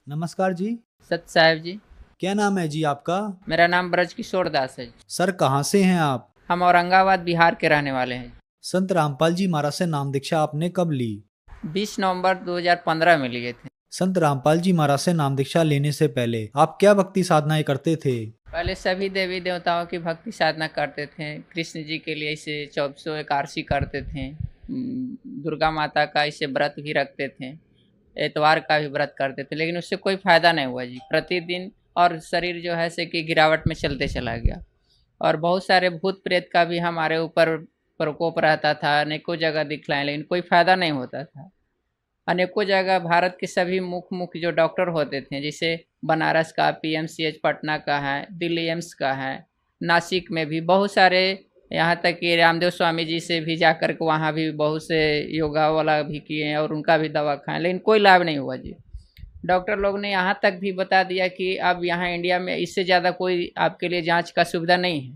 नमस्कार जी। सत साहब जी। क्या नाम है जी आपका? मेरा नाम ब्रज किशोर दास है। सर कहाँ से हैं आप? हम औरंगाबाद बिहार के रहने वाले हैं। संत रामपाल जी महाराज से नाम दीक्षा आपने कब ली? 20 नवंबर 2015 में लिए थे। संत रामपाल जी महाराज से नाम दीक्षा लेने से पहले आप क्या भक्ति साधनाएं करते थे? पहले सभी देवी देवताओं की भक्ति साधना करते थे। कृष्ण जी के लिए इसे 24 एकादशी करते थे। दुर्गा माता का इसे व्रत भी रखते थे। एतवार का भी व्रत करते थे, लेकिन उससे कोई फायदा नहीं हुआ जी। प्रतिदिन और शरीर जो है से कि गिरावट में चलते चला गया। और बहुत सारे भूत प्रेत का भी हमारे ऊपर प्रकोप रहता था। अनेकों जगह दिखलाए, लेकिन कोई फायदा नहीं होता था। अनेकों जगह भारत के सभी मुख्य जो डॉक्टर होते थे, जैसे बनारस का पीएमसीएच पटना का है, दिल्ली एम्स का है, नासिक में भी बहुत सारे, यहाँ तक कि रामदेव स्वामी जी से भी जाकर के वहाँ भी बहुत से योगा वाला भी किए और उनका भी दवा खाएं, लेकिन कोई लाभ नहीं हुआ जी। डॉक्टर लोग ने यहाँ तक भी बता दिया कि अब यहाँ इंडिया में इससे ज़्यादा कोई आपके लिए जांच का सुविधा नहीं है,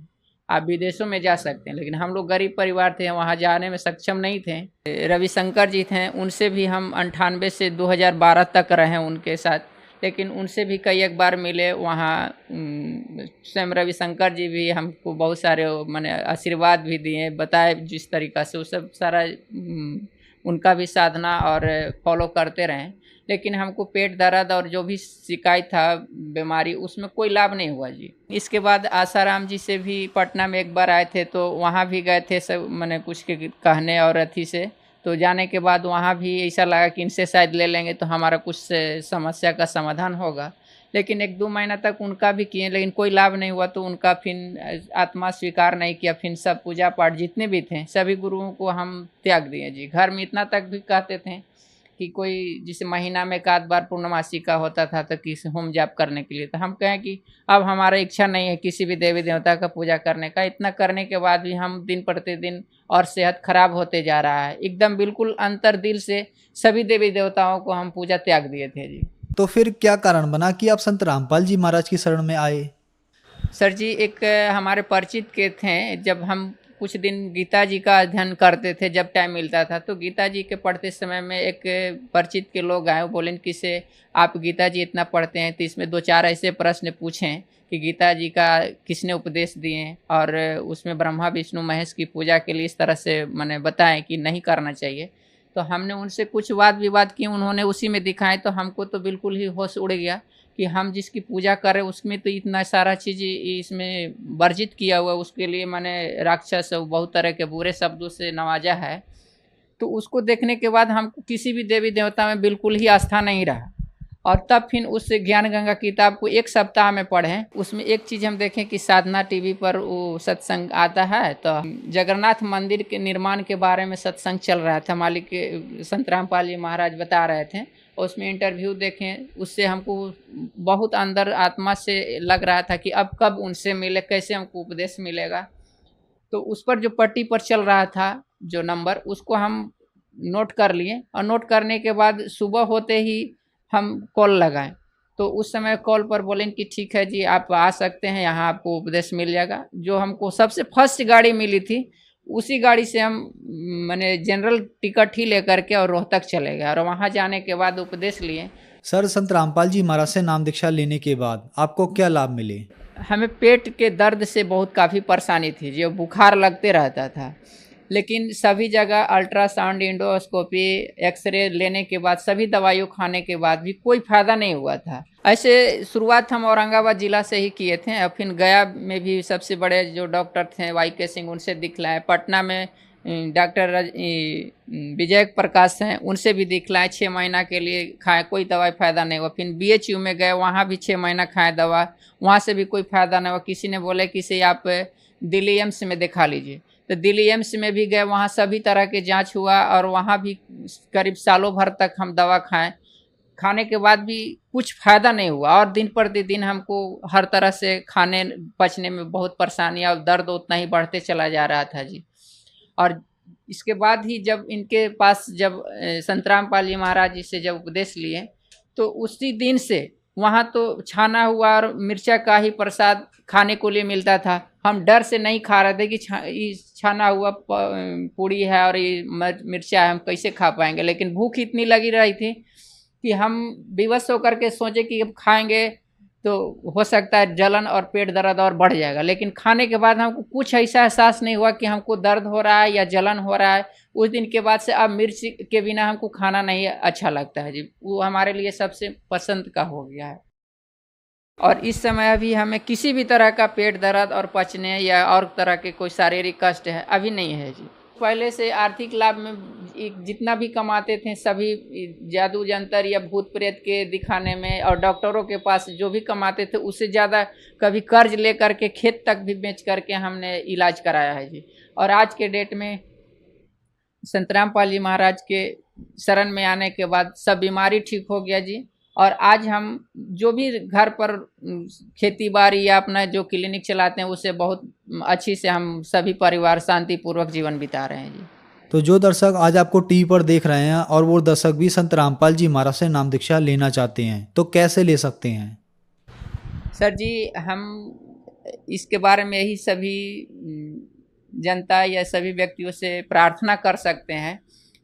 आप विदेशों में जा सकते हैं। लेकिन हम लोग गरीब परिवार थे, वहाँ जाने में सक्षम नहीं थे। रविशंकर जी थे, उनसे भी हम 98 से 2012 तक रहे उनके साथ, लेकिन उनसे भी कई एक बार मिले वहाँ। स्वयं रविशंकर जी भी हमको बहुत सारे मैंने आशीर्वाद भी दिए, बताए जिस तरीक़ा से वो सब सारा उनका भी साधना और फॉलो करते रहें। लेकिन हमको पेट दर्द और जो भी शिकायत था बीमारी, उसमें कोई लाभ नहीं हुआ जी। इसके बाद आसाराम जी से भी पटना में एक बार आए थे, तो वहाँ भी गए थे सब मैंने कुछ के कहने और अथी से। तो जाने के बाद वहाँ भी ऐसा लगा कि इनसे शायद ले लेंगे तो हमारा कुछ समस्या का समाधान होगा। लेकिन 1-2 महीना तक उनका भी किए, लेकिन कोई लाभ नहीं हुआ। तो उनका फिर आत्मा स्वीकार नहीं किया। फिर सब पूजा पाठ जितने भी थे सभी गुरुओं को हम त्याग दिए जी। घर में इतना तक भी कहते थे कि कोई जिसे महीना में एक आध बार पूर्णमासी का होता था तो किसी होम जाप करने के लिए, तो हम कहें कि अब हमारा इच्छा नहीं है किसी भी देवी देवता का पूजा करने का। इतना करने के बाद भी हम दिन प्रतिदिन और सेहत खराब होते जा रहा है एकदम। बिल्कुल अंतर दिल से सभी देवी देवताओं को हम पूजा त्याग दिए थे जी। तो फिर क्या कारण बना कि आप संत रामपाल जी महाराज की शरण में आए? सर जी, एक हमारे परिचित के थे, जब हम कुछ दिन गीता जी का अध्ययन करते थे, जब टाइम मिलता था, तो गीता जी के पढ़ते समय में एक परिचित के लोग आए, वो बोले कि से आप गीता जी इतना पढ़ते हैं तो इसमें 2-4 ऐसे प्रश्न पूछें कि गीता जी का किसने उपदेश दिए, और उसमें ब्रह्मा विष्णु महेश की पूजा के लिए इस तरह से मैंने बताएं कि नहीं करना चाहिए। तो हमने उनसे कुछ वाद विवाद किए, उन्होंने उसी में दिखाए। तो हमको तो बिल्कुल ही होश उड़ गया कि हम जिसकी पूजा करें उसमें तो इतना सारा चीज़ इसमें वर्जित किया हुआ है। उसके लिए मैंने राक्षस बहुत तरह के बुरे शब्दों से नवाजा है। तो उसको देखने के बाद हमको किसी भी देवी देवता में बिल्कुल ही आस्था नहीं रहा। और तब फिर उस ज्ञान गंगा किताब को 1 सप्ताह में पढ़ें। उसमें एक चीज़ हम देखें कि साधना टीवी पर वो सत्संग आता है, तो जगन्नाथ मंदिर के निर्माण के बारे में सत्संग चल रहा था। मालिक संत रामपाल जी महाराज बता रहे थे, उसमें इंटरव्यू देखें, उससे हमको बहुत अंदर आत्मा से लग रहा था कि अब कब उनसे मिले, कैसे हमको उपदेश मिलेगा। तो उस पर जो पट्टी पर चल रहा था जो नंबर, उसको हम नोट कर लिए, और नोट करने के बाद सुबह होते ही हम कॉल लगाएं। तो उस समय कॉल पर बोलें कि ठीक है जी, आप आ सकते हैं, यहाँ आपको उपदेश मिल जाएगा। जो हमको सबसे फर्स्ट गाड़ी मिली थी, उसी गाड़ी से हम मैंने जनरल टिकट ही लेकर के और रोहतक चले गए, और वहाँ जाने के बाद उपदेश लिए। सर संत रामपाल जी महाराज से नाम दीक्षा लेने के बाद आपको क्या लाभ मिले? हमें पेट के दर्द से बहुत काफ़ी परेशानी थी, जो बुखार लगते रहता था। लेकिन सभी जगह अल्ट्रासाउंड, इंडोस्कोपी, एक्सरे लेने के बाद, सभी दवाइयों खाने के बाद भी कोई फ़ायदा नहीं हुआ था। ऐसे शुरुआत हम औरंगाबाद ज़िला से ही किए थे, और फिर गया में भी सबसे बड़े जो डॉक्टर थे YK सिंह, उनसे दिखलाए। पटना में डॉक्टर विजय प्रकाश हैं, उनसे भी दिखलाए। 6 महीना के लिए खाए, कोई दवाई फ़ायदा नहीं हुआ। फिर BHU में गए, वहाँ भी 6 महीना खाए दवा, वहाँ से भी कोई फ़ायदा नहीं हुआ। किसी ने बोले कि इसे आप दिल्ली एम्स में दिखा लीजिए, तो दिल्ली एम्स में भी गए, वहाँ सभी तरह के जांच हुआ, और वहाँ भी करीब सालों भर तक हम दवा खाएं। खाने के बाद भी कुछ फ़ायदा नहीं हुआ, और दिन प्रतिदिन हमको हर तरह से खाने पचने में बहुत परेशानियाँ, और दर्द उतना ही बढ़ते चला जा रहा था जी। और इसके बाद ही जब इनके पास जब संत रामपाल जी महाराज जी से जब उपदेश लिए, तो उसी दिन से वहाँ तो छाना हुआ और मिर्चा का ही प्रसाद खाने को लिए मिलता था। हम डर से नहीं खा रहे थे कि ये छाना हुआ पूड़ी है और ये मिर्चा है, हम कैसे खा पाएंगे। लेकिन भूख इतनी लगी रही थी कि हम विवश होकर के सोचे कि अब खाएंगे तो हो सकता है जलन और पेट दर्द और बढ़ जाएगा, लेकिन खाने के बाद हमको कुछ ऐसा एहसास नहीं हुआ कि हमको दर्द हो रहा है या जलन हो रहा है। उस दिन के बाद से अब मिर्च के बिना हमको खाना नहीं अच्छा लगता है जी, वो हमारे लिए सबसे पसंद का हो गया है। और इस समय अभी हमें किसी भी तरह का पेट दर्द और पचने या और तरह के कोई शारीरिक कष्ट है अभी नहीं है जी। पहले से आर्थिक लाभ में जितना भी कमाते थे सभी जादू जंतर या भूत प्रेत के दिखाने में और डॉक्टरों के पास जो भी कमाते थे उससे ज़्यादा कभी कर्ज ले करके खेत तक भी बेच करके हमने इलाज कराया है जी। और आज के डेट में संत रामपाल जी महाराज के शरण में आने के बाद सब बीमारी ठीक हो गया जी। और आज हम जो भी घर पर खेती बाड़ी या अपना जो क्लिनिक चलाते हैं उससे बहुत अच्छी से हम सभी परिवार शांतिपूर्वक जीवन बिता रहे हैं जी। तो जो दर्शक आज आपको टीवी पर देख रहे हैं और वो दर्शक भी संत रामपाल जी महाराज से नाम दीक्षा लेना चाहते हैं तो कैसे ले सकते हैं? सर जी, हम इसके बारे में यही सभी जनता या सभी व्यक्तियों से प्रार्थना कर सकते हैं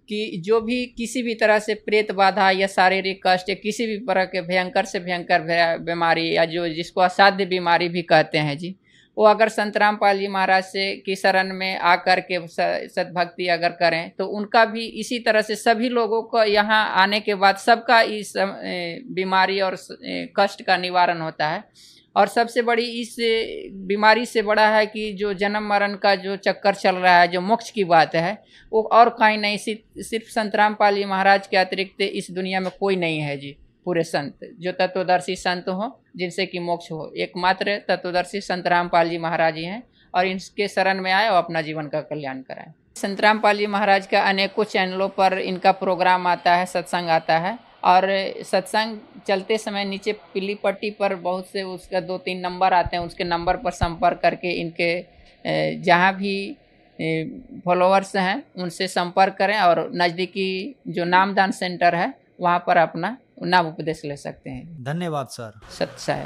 कि जो भी किसी भी तरह से प्रेत बाधा या शारीरिक कष्ट या किसी भी तरह के भयंकर से भयंकर बीमारी या जो जिसको असाध्य बीमारी भी कहते हैं जी, वो अगर संत रामपाल जी महाराज से की शरण में आकर के सद्भक्ति अगर करें तो उनका भी इसी तरह से सभी लोगों को यहाँ आने के बाद सबका इस बीमारी और कष्ट का निवारण होता है। और सबसे बड़ी इस बीमारी से बड़ा है कि जो जन्म मरण का जो चक्कर चल रहा है, जो मोक्ष की बात है, वो और कहीं नहीं, सिर्फ संत रामपाल जी महाराज के अतिरिक्त इस दुनिया में कोई नहीं है जी। पूरे संत जो तत्वदर्शी संत हो जिनसे कि मोक्ष हो, एकमात्र तत्वदर्शी संत रामपाल जी महाराज ही हैं। और इनके शरण में आए और अपना जीवन का कल्याण कराएं। संत रामपाल जी महाराज का अनेकों चैनलों पर इनका प्रोग्राम आता है, सत्संग आता है। और सत्संग चलते समय नीचे पीली पट्टी पर बहुत से उसका 2-3 नंबर आते हैं, उसके नंबर पर संपर्क करके इनके जहाँ भी फॉलोअर्स हैं उनसे संपर्क करें और नज़दीकी जो नामदान सेंटर है वहाँ पर अपना नाम उपदेश ले सकते हैं। धन्यवाद सर। सत्य है।